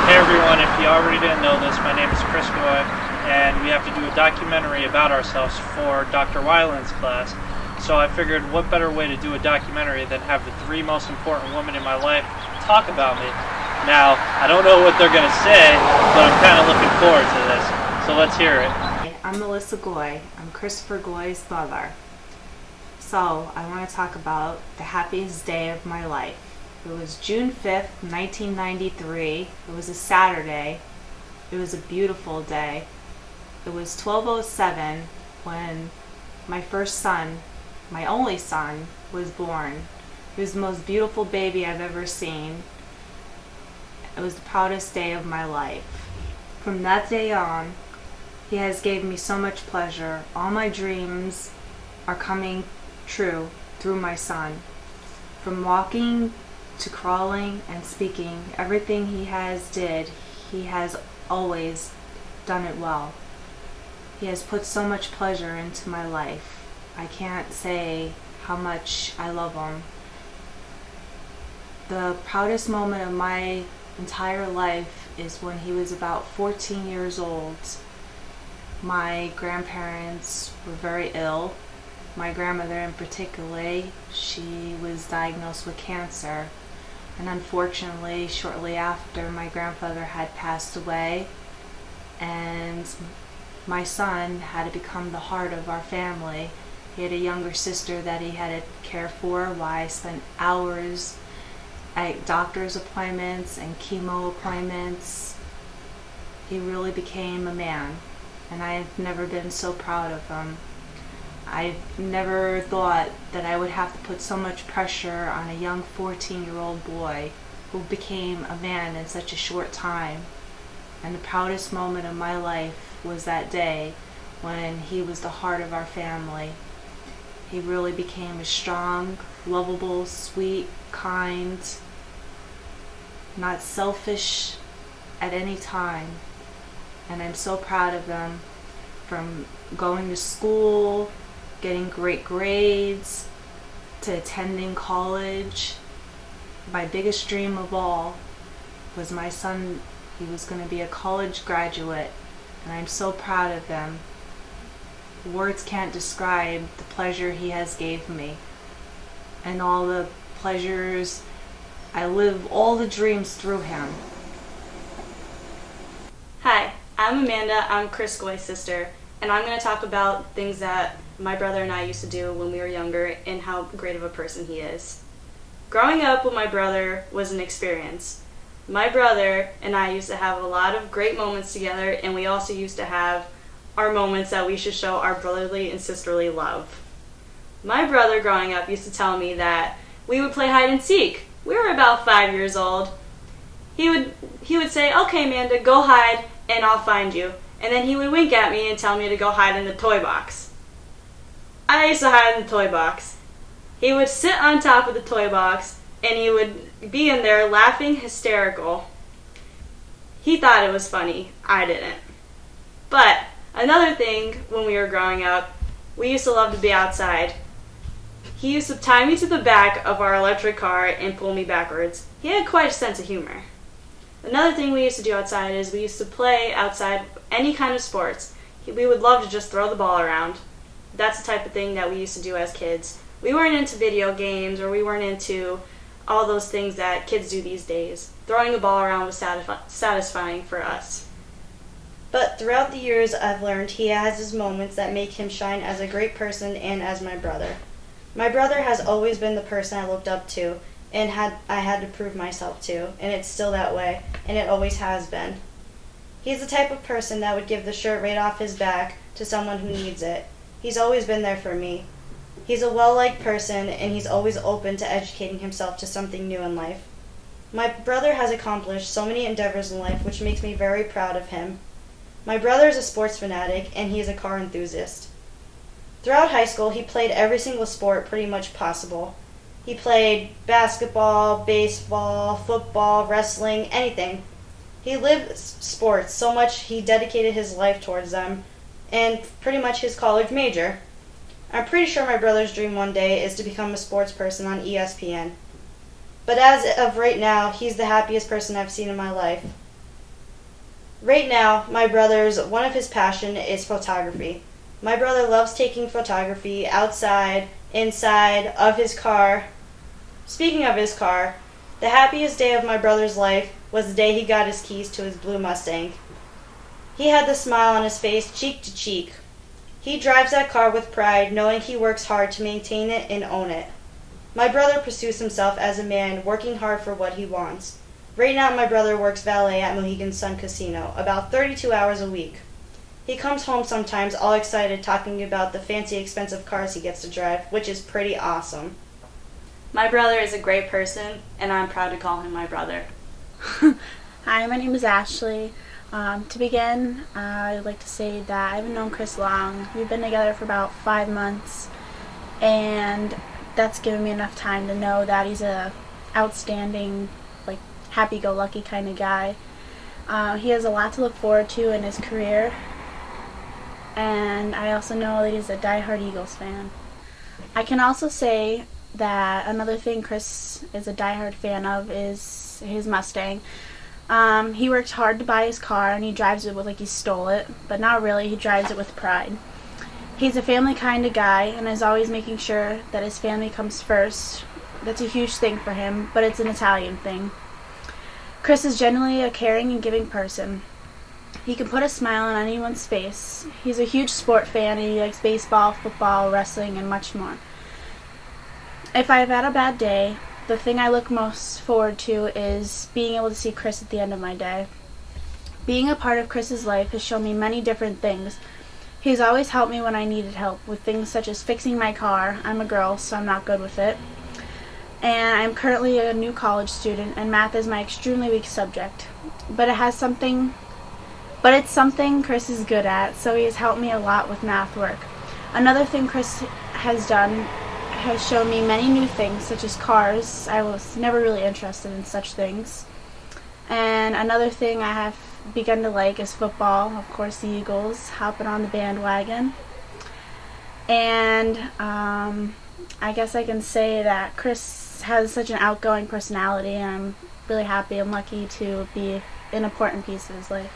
Hey everyone, if you already didn't know this, my name is Chris Goy, and we have to do a documentary about ourselves for Dr. Weiland's class. So I figured what better way to do a documentary than have the three most important women in my life talk about me. Now, I don't know what they're going to say, but I'm kind of looking forward to this. So let's hear it. I'm Melissa Goy. I'm Christopher Goy's mother. So I want to talk about the happiest day of my life. It was June 5th, 1993. It was a Saturday. It was a beautiful day. It was 12:07 when my first son, my only son, was born. He was the most beautiful baby I've ever seen. It was the proudest day of my life. From that day on, he has given me so much pleasure. All my dreams are coming true through my son. From walking to crawling and speaking, everything he has always done it well. He has put so much pleasure into my life. I can't say how much I love him. The proudest moment of my entire life is when he was about 14 years old. My grandparents were very ill. My grandmother in particular, she was diagnosed with cancer. And unfortunately, shortly after, my grandfather had passed away, and my son had to become the heart of our family. He had a younger sister that he had to care for while I spent hours at doctor's appointments and chemo appointments. He really became a man, and I've never been so proud of him. I've never thought that I would have to put so much pressure on a young 14-year-old boy who became a man in such a short time. And the proudest moment of my life was that day when he was the heart of our family. He really became a strong, lovable, sweet, kind, not selfish at any time. And I'm so proud of him, from going to school, getting great grades, to attending college. My biggest dream of all was my son. He was going to be a college graduate, and I'm so proud of him. Words can't describe the pleasure he has gave me, and all the pleasures. I live all the dreams through him. Hi, I'm Amanda. I'm Chris Goy's sister, and I'm going to talk about things that my brother and I used to do when we were younger and how great of a person he is. Growing up with my brother was an experience. My brother and I used to have a lot of great moments together, and we also used to have our moments that we should show our brotherly and sisterly love. My brother growing up used to tell me that we would play hide and seek. We were about 5 years old. He would say, "Okay, Amanda, go hide and I'll find you." And then he would wink at me and tell me to go hide in the toy box. I used to hide in the toy box. He would sit on top of the toy box and he would be in there laughing hysterical. He thought it was funny. I didn't. But another thing, when we were growing up, we used to love to be outside. He used to tie me to the back of our electric car and pull me backwards. He had quite a sense of humor. Another thing we used to do outside is we used to play outside any kind of sports. We would love to just throw the ball around. That's the type of thing that we used to do as kids. We weren't into video games, or we weren't into all those things that kids do these days. Throwing the ball around was satisfying for us. But throughout the years, I've learned he has his moments that make him shine as a great person and as my brother. My brother has always been the person I looked up to, and I had to prove myself to, and it's still that way, and it always has been. He's the type of person that would give the shirt right off his back to someone who needs it. He's always been there for me. He's a well-liked person, and he's always open to educating himself to something new in life. My brother has accomplished so many endeavors in life, which makes me very proud of him. My brother is a sports fanatic, and he is a car enthusiast. Throughout high school, he played every single sport pretty much possible. He played basketball, baseball, football, wrestling, anything. He lived sports so much he dedicated his life towards them, and pretty much his college major. I'm pretty sure my brother's dream one day is to become a sports person on ESPN. But as of right now, he's the happiest person I've seen in my life. Right now, one of his passion is photography. My brother loves taking photography outside, inside, of his car. Speaking of his car, the happiest day of my brother's life was the day he got his keys to his blue Mustang. He had the smile on his face, cheek to cheek. He drives that car with pride, knowing he works hard to maintain it and own it. My brother pursues himself as a man, working hard for what he wants. Right now, my brother works valet at Mohegan Sun Casino, about 32 hours a week. He comes home sometimes all excited talking about the fancy expensive cars he gets to drive, which is pretty awesome. My brother is a great person, and I'm proud to call him my brother. Hi, my name is Ashley. To begin, I'd like to say that I haven't known Chris long. We've been together for about 5 months, and that's given me enough time to know that he's a outstanding, happy-go-lucky kind of guy. He has a lot to look forward to in his career, and I also know that he's a die-hard Eagles fan. I can also say that another thing Chris is a die-hard fan of is his Mustang. He worked hard to buy his car, and he drives it like he stole it, but not really. He drives it with pride. He's a family kind of guy and is always making sure that his family comes first. That's a huge thing for him, but it's an Italian thing. Chris is generally a caring and giving person. He can put a smile on anyone's face. He's a huge sport fan, and he likes baseball, football, wrestling, and much more. If I've had a bad day, the thing I look most forward to is being able to see Chris at the end of my day. Being a part of Chris's life has shown me many different things. He's always helped me when I needed help with things such as fixing my car. I'm a girl, so I'm not good with it. And I'm currently a new college student, and math is my extremely weak subject. But it's something Chris is good at, so he has helped me a lot with math work. Another thing Chris has done has shown me many new things, such as cars. I was never really interested in such things. And another thing I have begun to like is football, of course the Eagles, hopping on the bandwagon. And I guess I can say that Chris has such an outgoing personality, and I'm really happy and lucky to be an important piece of his life.